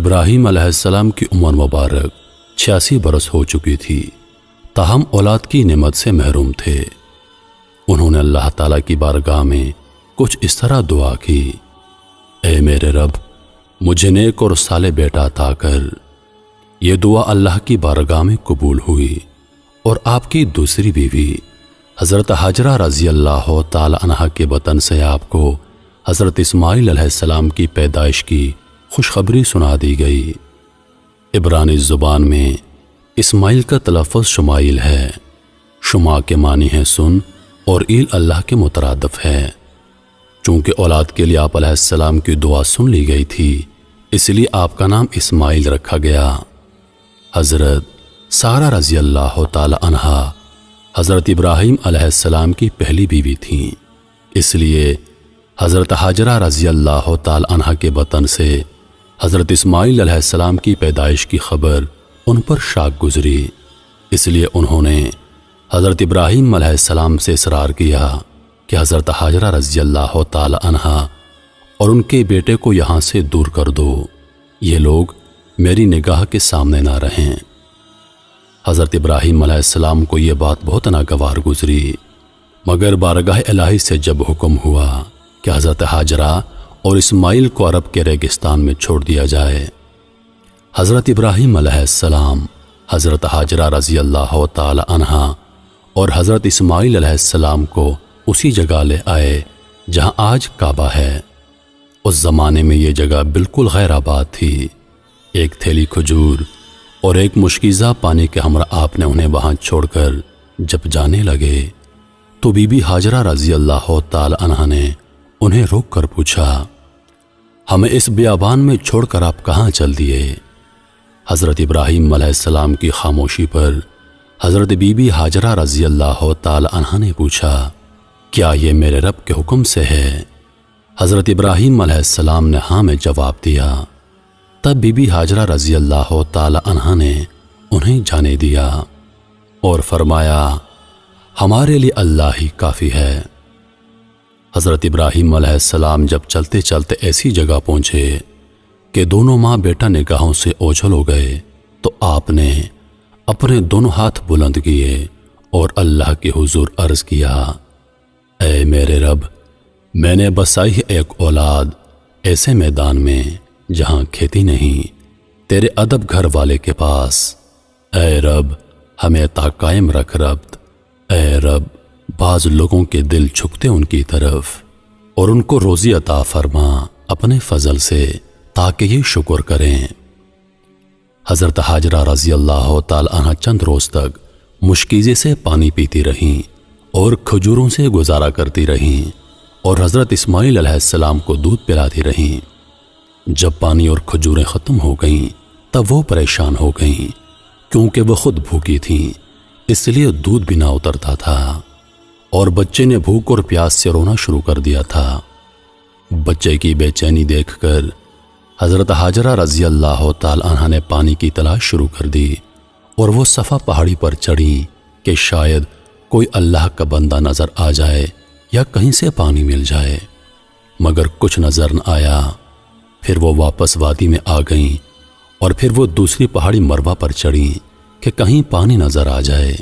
ابراہیم علیہ السلام کی عمر مبارک 86 برس ہو چکی تھی، تاہم اولاد کی نعمت سے محروم تھے۔ انہوں نے اللہ تعالیٰ کی بارگاہ میں کچھ اس طرح دعا کی: اے میرے رب، مجھے نیک اور صالح بیٹا عطا کر۔ یہ دعا اللہ کی بارگاہ میں قبول ہوئی اور آپ کی دوسری بیوی حضرت ہاجرہ رضی اللہ تعالی عنہا کے بطن سے آپ کو حضرت اسماعیل علیہ السلام کی پیدائش کی خوشخبری سنا دی گئی۔ عبرانی زبان میں اسماعیل کا تلفظ شمائل ہے۔ شما کے معنی ہے سن اور ایل اللہ کے مترادف ہے۔ چونکہ اولاد کے لیے آپ علیہ السلام کی دعا سن لی گئی تھی، اس لیے آپ کا نام اسماعیل رکھا گیا۔ حضرت سارہ رضی اللہ تعالی عنہا حضرت ابراہیم علیہ السلام کی پہلی بیوی تھیں، اس لیے حضرت ہاجرہ رضی اللہ تعالی عنہا کے بطن سے حضرت اسماعیل علیہ السلام کی پیدائش کی خبر ان پر شاک گزری۔ اس لیے انہوں نے حضرت ابراہیم علیہ السلام سے اصرار کیا کہ حضرت ہاجرہ رضی اللہ تعالی عنہا اور ان کے بیٹے کو یہاں سے دور کر دو، یہ لوگ میری نگاہ کے سامنے نہ رہیں۔ حضرت ابراہیم علیہ السلام کو یہ بات بہت ناگوار گزری، مگر بارگاہ الہی سے جب حکم ہوا کہ حضرت ہاجرہ اور اسماعیل کو عرب کے ریگستان میں چھوڑ دیا جائے، حضرت ابراہیم علیہ السلام حضرت ہاجرہ رضی اللہ تعالی عنہا اور حضرت اسماعیل علیہ السلام کو اسی جگہ لے آئے جہاں آج کعبہ ہے۔ اس زمانے میں یہ جگہ بالکل غیر آباد تھی۔ ایک تھیلی کھجور اور ایک مشکیزہ پانی کے ہمراہ آپ نے انہیں وہاں چھوڑ کر جب جانے لگے تو بی بی ہاجرہ رضی اللہ تعالی عنہا نے انہیں روک کر پوچھا: ہمیں اس بیابان میں چھوڑ کر آپ کہاں چل دیے؟ حضرت ابراہیم علیہ السلام کی خاموشی پر حضرت بی بی ہاجرہ رضی اللہ تعالی عنہا نے پوچھا: کیا یہ میرے رب کے حکم سے ہے؟ حضرت ابراہیم علیہ السلام نے ہاں میں جواب دیا۔ تب بی بی ہاجرہ رضی اللہ تعالی عنہا نے انہیں جانے دیا اور فرمایا: ہمارے لیے اللہ ہی کافی ہے۔ حضرت ابراہیم علیہ السلام جب چلتے چلتے ایسی جگہ پہنچے کہ دونوں ماں بیٹا نگاہوں سے اوجھل ہو گئے تو آپ نے اپنے دونوں ہاتھ بلند کیے اور اللہ کے حضور عرض کیا: اے میرے رب، میں نے بسائی ہے ایک اولاد ایسے میدان میں جہاں کھیتی نہیں، تیرے ادب گھر والے کے پاس۔ اے رب، ہمیں تا قائم رکھ ربط۔ اے رب، بعض لوگوں کے دل جھکتے ان کی طرف، اور ان کو روزی عطا فرما اپنے فضل سے تاکہ یہ شکر کریں۔ حضرت ہاجرہ رضی اللہ تعالی عنہا چند روز تک مشکیزے سے پانی پیتی رہیں اور کھجوروں سے گزارا کرتی رہیں اور حضرت اسماعیل علیہ السلام کو دودھ پلاتی رہیں۔ جب پانی اور کھجوریں ختم ہو گئیں تب وہ پریشان ہو گئیں، کیونکہ وہ خود بھوکی تھیں، اس لیے دودھ بھی نہ اترتا تھا، اور بچے نے بھوک اور پیاس سے رونا شروع کر دیا تھا۔ بچے کی بے چینی دیکھ کر حضرت ہاجرہ رضی اللہ تعالی عنہا نے پانی کی تلاش شروع کر دی اور وہ صفا پہاڑی پر چڑھیں کہ شاید کوئی اللہ کا بندہ نظر آ جائے یا کہیں سے پانی مل جائے، مگر کچھ نظر نہ آیا۔ پھر وہ واپس وادی میں آ گئیں اور پھر وہ دوسری پہاڑی مروہ پر چڑھیں کہ کہیں پانی نظر آ جائے۔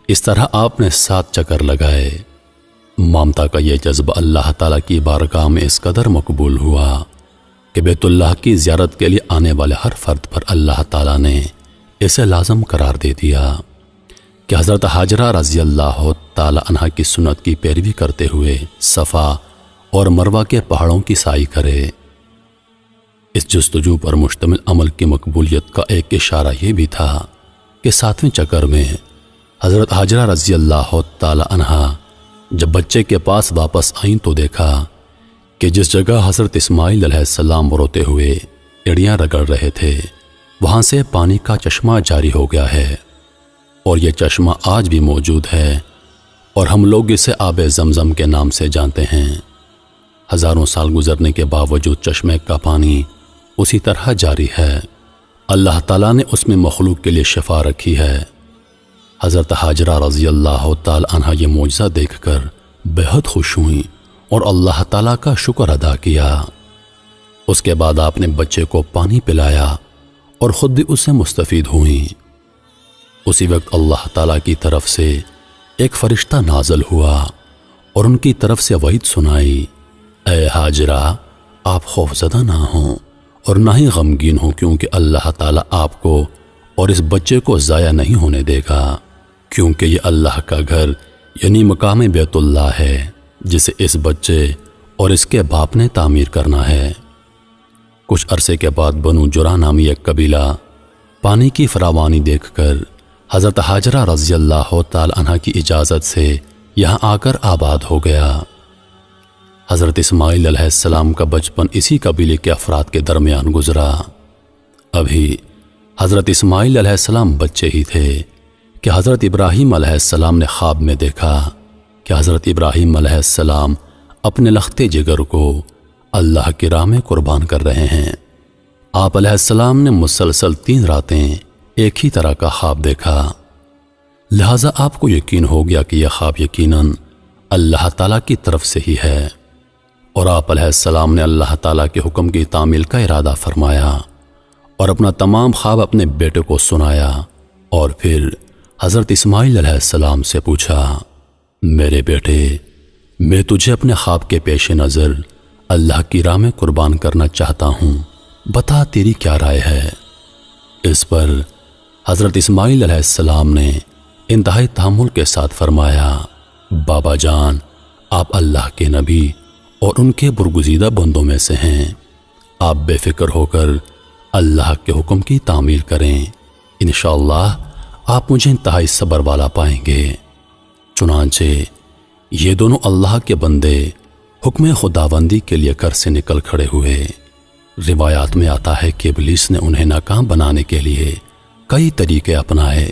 اس طرح آپ نے 7 چکر لگائے۔ مامتا کا یہ جذبہ اللہ تعالیٰ کی بارگاہ میں اس قدر مقبول ہوا کہ بیت اللہ کی زیارت کے لیے آنے والے ہر فرد پر اللہ تعالیٰ نے اسے لازم قرار دے دیا کہ حضرت ہاجرہ رضی اللہ تعالی عنہا کی سنت کی پیروی کرتے ہوئے صفا اور مروہ کے پہاڑوں کی سائی کرے۔ اس جستجو پر مشتمل عمل کی مقبولیت کا ایک اشارہ یہ بھی تھا کہ 7ویں چکر میں حضرت ہاجرہ رضی اللہ تعالی عنہا جب بچے کے پاس واپس آئیں تو دیکھا کہ جس جگہ حضرت اسماعیل علیہ السلام روتے ہوئے ایڑیاں رگڑ رہے تھے وہاں سے پانی کا چشمہ جاری ہو گیا ہے، اور یہ چشمہ آج بھی موجود ہے اور ہم لوگ اسے آب زمزم کے نام سے جانتے ہیں۔ ہزاروں سال گزرنے کے باوجود چشمے کا پانی اسی طرح جاری ہے۔ اللہ تعالیٰ نے اس میں مخلوق کے لیے شفا رکھی ہے۔ حضرت ہاجرہ رضی اللہ تعالی عنہا یہ معجزہ دیکھ کر بے حد خوش ہوئیں اور اللہ تعالیٰ کا شکر ادا کیا۔ اس کے بعد آپ نے بچے کو پانی پلایا اور خود بھی اس سے مستفید ہوئیں۔ اسی وقت اللہ تعالیٰ کی طرف سے ایک فرشتہ نازل ہوا اور ان کی طرف سے وعید سنائی، اے ہاجرہ، آپ خوفزدہ نہ ہوں اور نہ ہی غمگین ہوں، کیونکہ اللہ تعالیٰ آپ کو اور اس بچے کو ضائع نہیں ہونے دے گا، کیونکہ یہ اللہ کا گھر یعنی مقام بیت اللہ ہے جسے اس بچے اور اس کے باپ نے تعمیر کرنا ہے۔ کچھ عرصے کے بعد بنو جرح نامی ایک قبیلہ پانی کی فراوانی دیکھ کر حضرت ہاجرہ رضی اللہ تعالی عنہ کی اجازت سے یہاں آ کر آباد ہو گیا۔ حضرت اسماعیل علیہ السلام کا بچپن اسی قبیلے کے افراد کے درمیان گزرا۔ ابھی حضرت اسماعیل علیہ السلام بچے ہی تھے کہ حضرت ابراہیم علیہ السلام نے خواب میں دیکھا کہ حضرت ابراہیم علیہ السلام اپنے لختے جگر کو اللہ کی راہ میں قربان کر رہے ہیں۔ آپ علیہ السلام نے مسلسل 3 راتیں ایک ہی طرح کا خواب دیکھا، لہذا آپ کو یقین ہو گیا کہ یہ خواب یقیناً اللہ تعالیٰ کی طرف سے ہی ہے، اور آپ علیہ السلام نے اللہ تعالیٰ کے حکم کی تعمیل کا ارادہ فرمایا اور اپنا تمام خواب اپنے بیٹے کو سنایا، اور پھر حضرت اسماعیل علیہ السلام سے پوچھا، میرے بیٹے، میں تجھے اپنے خواب کے پیش نظر اللہ کی راہ میں قربان کرنا چاہتا ہوں، بتا تیری کیا رائے ہے؟ اس پر حضرت اسماعیل علیہ السلام نے انتہائی تحمل کے ساتھ فرمایا، بابا جان، آپ اللہ کے نبی اور ان کے برگزیدہ بندوں میں سے ہیں، آپ بے فکر ہو کر اللہ کے حکم کی تعمیل کریں، انشاءاللہ آپ مجھے انتہائی صبر والا پائیں گے۔ چنانچہ یہ دونوں اللہ کے بندے حکم خداوندی کے لیے گھر سے نکل کھڑے ہوئے۔ روایات میں آتا ہے کہ ابلیس نے انہیں ناکام بنانے کے لیے کئی طریقے اپنائے۔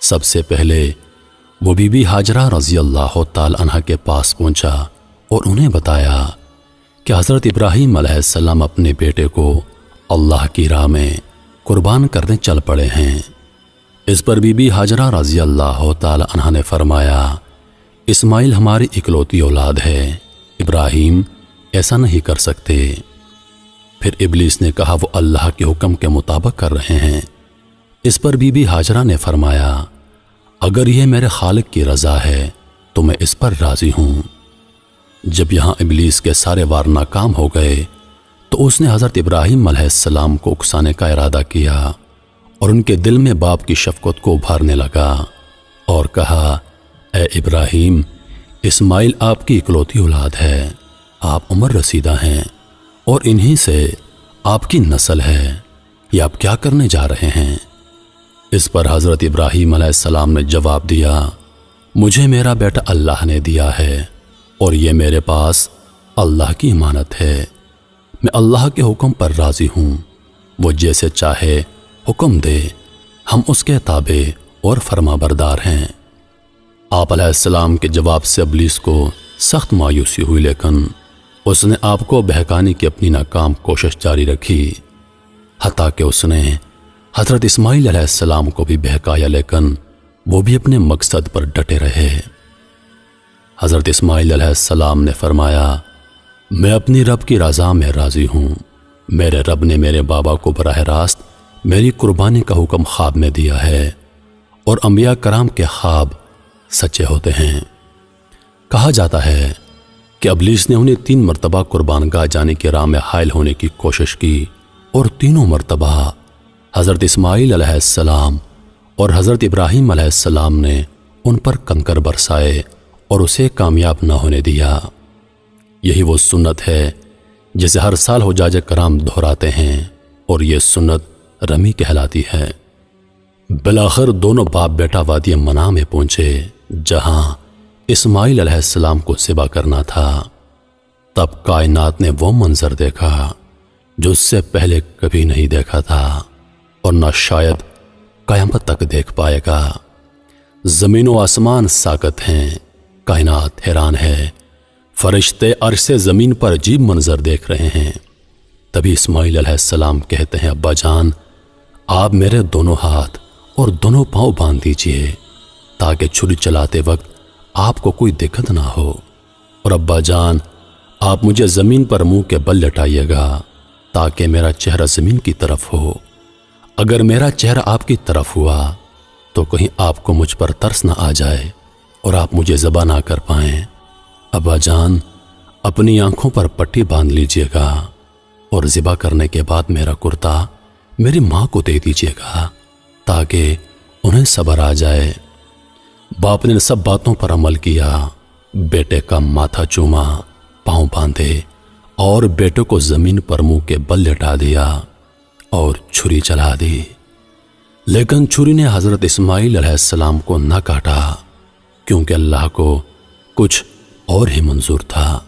سب سے پہلے وہ بی بی ہاجرہ رضی اللہ تعالی عنہ کے پاس پہنچا اور انہیں بتایا کہ حضرت ابراہیم علیہ السلام اپنے بیٹے کو اللہ کی راہ میں قربان کرنے چل پڑے ہیں۔ اس پر بی بی ہاجرہ رضی اللہ تعالی عنہ نے فرمایا، اسماعیل ہماری اکلوتی اولاد ہے، ابراہیم ایسا نہیں کر سکتے۔ پھر ابلیس نے کہا وہ اللہ کے حکم کے مطابق کر رہے ہیں۔ اس پر بی بی ہاجرہ نے فرمایا، اگر یہ میرے خالق کی رضا ہے تو میں اس پر راضی ہوں۔ جب یہاں ابلیس کے سارے وار ناکام ہو گئے تو اس نے حضرت ابراہیم علیہ السلام کو اکسانے کا ارادہ کیا اور ان کے دل میں باپ کی شفقت کو ابھارنے لگا اور کہا، اے ابراہیم، اسماعیل آپ کی اکلوتی اولاد ہے، آپ عمر رسیدہ ہیں اور انہی سے آپ کی نسل ہے، یہ آپ کیا کرنے جا رہے ہیں؟ اس پر حضرت ابراہیم علیہ السلام نے جواب دیا، مجھے میرا بیٹا اللہ نے دیا ہے اور یہ میرے پاس اللہ کی امانت ہے، میں اللہ کے حکم پر راضی ہوں، وہ جیسے چاہے حکم دے، ہم اس کے تابع اور فرما بردار ہیں۔ آپ علیہ السلام کے جواب سے ابلیس کو سخت مایوسی ہوئی، لیکن اس نے آپ کو بہکانے کی اپنی ناکام کوشش جاری رکھی، حتیٰ کہ اس نے حضرت اسماعیل علیہ السلام کو بھی بہکایا، لیکن وہ بھی اپنے مقصد پر ڈٹے رہے۔ حضرت اسماعیل علیہ السلام نے فرمایا، میں اپنی رب کی رضا میں راضی ہوں، میرے رب نے میرے بابا کو براہ راست میری قربانی کا حکم خواب میں دیا ہے، اور انبیاء کرام کے خواب سچے ہوتے ہیں۔ کہا جاتا ہے کہ ابلیس نے انہیں 3 مرتبہ قربان گاہ جانے کی راہ میں حائل ہونے کی کوشش کی، اور تینوں مرتبہ حضرت اسماعیل علیہ السلام اور حضرت ابراہیم علیہ السلام نے ان پر کنکر برسائے اور اسے کامیاب نہ ہونے دیا۔ یہی وہ سنت ہے جسے ہر سال حجاج کرام دہراتے ہیں، اور یہ سنت رمی کہلاتی ہے۔ بالآخر دونوں باپ بیٹا وادی منع میں پہنچے، جہاں اسماعیل علیہ السلام کو ذبح کرنا تھا۔ تب کائنات نے وہ منظر دیکھا جو اس سے پہلے کبھی نہیں دیکھا تھا اور نہ شاید قیامت تک دیکھ پائے گا۔ زمین و آسمان ساکت ہیں، کائنات حیران ہے، فرشتے عرش سے زمین پر عجیب منظر دیکھ رہے ہیں۔ تبھی اسماعیل علیہ السلام کہتے ہیں، ابا جان، آپ میرے دونوں ہاتھ اور دونوں پاؤں باندھ دیجئے تاکہ چھری چلاتے وقت آپ کو کوئی دقت نہ ہو، اور ابا جان، آپ مجھے زمین پر منہ کے بل لٹائیے گا تاکہ میرا چہرہ زمین کی طرف ہو۔ اگر میرا چہرہ آپ کی طرف ہوا تو کہیں آپ کو مجھ پر ترس نہ آ جائے اور آپ مجھے ذبح نہ کر پائیں۔ ابا جان، اپنی آنکھوں پر پٹی باندھ لیجئے گا اور ذبح کرنے کے بعد میرا کرتا میری ماں کو دے دیجئے گا تاکہ انہیں صبر آ جائے۔ باپ نے سب باتوں پر عمل کیا، بیٹے کا ماتھا چوما، پاؤں باندھے اور بیٹے کو زمین پر منہ کے بل لٹا دیا اور چھری چلا دی، لیکن چھری نے حضرت اسماعیل علیہ السلام کو نہ کاٹا کیونکہ اللہ کو کچھ اور ہی منظور تھا۔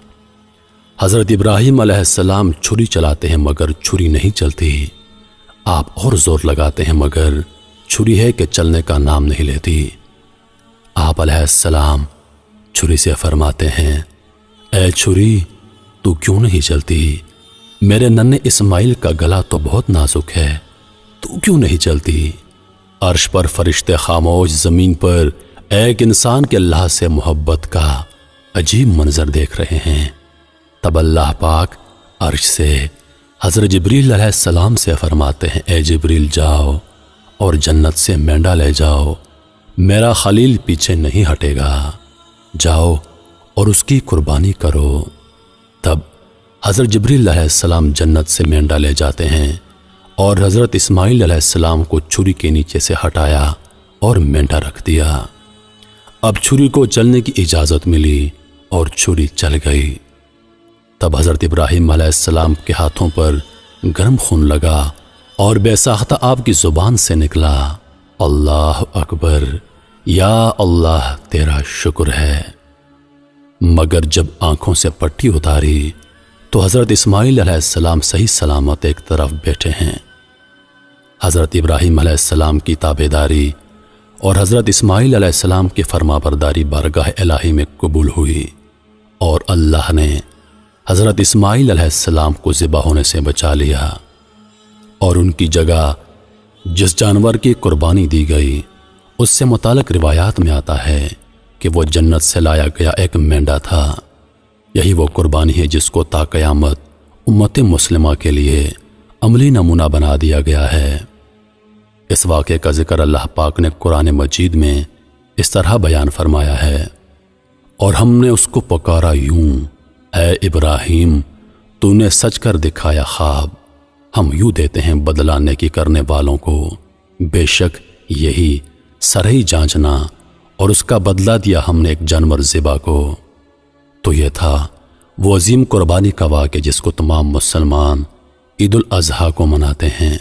حضرت ابراہیم علیہ السلام چھری چلاتے ہیں مگر چھری نہیں چلتی، آپ اور زور لگاتے ہیں مگر چھری ہے کہ چلنے کا نام نہیں لیتی۔ آپ علیہ السلام چھری سے فرماتے ہیں، اے چھری، تو کیوں نہیں چلتی؟ میرے ننھے اسماعیل کا گلا تو بہت نازک ہے، تو کیوں نہیں چلتی؟ عرش پر فرشتے خاموش، زمین پر ایک انسان کے اللہ سے محبت کا عجیب منظر دیکھ رہے ہیں۔ تب اللہ پاک عرش سے حضرت جبریل علیہ السلام سے فرماتے ہیں، اے جبریل جاؤ اور جنت سے مینڈا لے جاؤ، میرا خلیل پیچھے نہیں ہٹے گا، جاؤ اور اس کی قربانی کرو۔ تب حضرت جبریل علیہ السلام جنت سے مینڈا لے جاتے ہیں اور حضرت اسماعیل علیہ السلام کو چھری کے نیچے سے ہٹایا اور مینڈا رکھ دیا۔ اب چھری کو چلنے کی اجازت ملی اور چھری چل گئی۔ تب حضرت ابراہیم علیہ السلام کے ہاتھوں پر گرم خون لگا اور بے ساختہ آپ کی زبان سے نکلا، اللہ اکبر، یا اللہ تیرا شکر ہے۔ مگر جب آنکھوں سے پٹی اتاری تو حضرت اسماعیل علیہ السلام صحیح سلامت ایک طرف بیٹھے ہیں۔ حضرت ابراہیم علیہ السلام کی تابعداری اور حضرت اسماعیل علیہ السلام کی فرما برداری بارگاہ الہی میں قبول ہوئی اور اللہ نے حضرت اسماعیل علیہ السلام کو ذبح ہونے سے بچا لیا، اور ان کی جگہ جس جانور کی قربانی دی گئی اس سے متعلق روایات میں آتا ہے کہ وہ جنت سے لایا گیا ایک مینڈا تھا۔ یہی وہ قربانی ہے جس کو تا قیامت امت مسلمہ کے لیے عملی نمونہ بنا دیا گیا ہے۔ اس واقعے کا ذکر اللہ پاک نے قرآن مجید میں اس طرح بیان فرمایا ہے، اور ہم نے اس کو پکارا یوں، اے ابراہیم، تو نے سچ کر دکھایا خواب، ہم یوں دیتے ہیں بدلہ نیکی کرنے والوں کو، بے شک یہی سرہی جانچنا، اور اس کا بدلہ دیا ہم نے ایک جانور ذبح کو۔ تو یہ تھا وہ عظیم قربانی کا واقعہ جس کو تمام مسلمان عید الاضحیٰ کو مناتے ہیں۔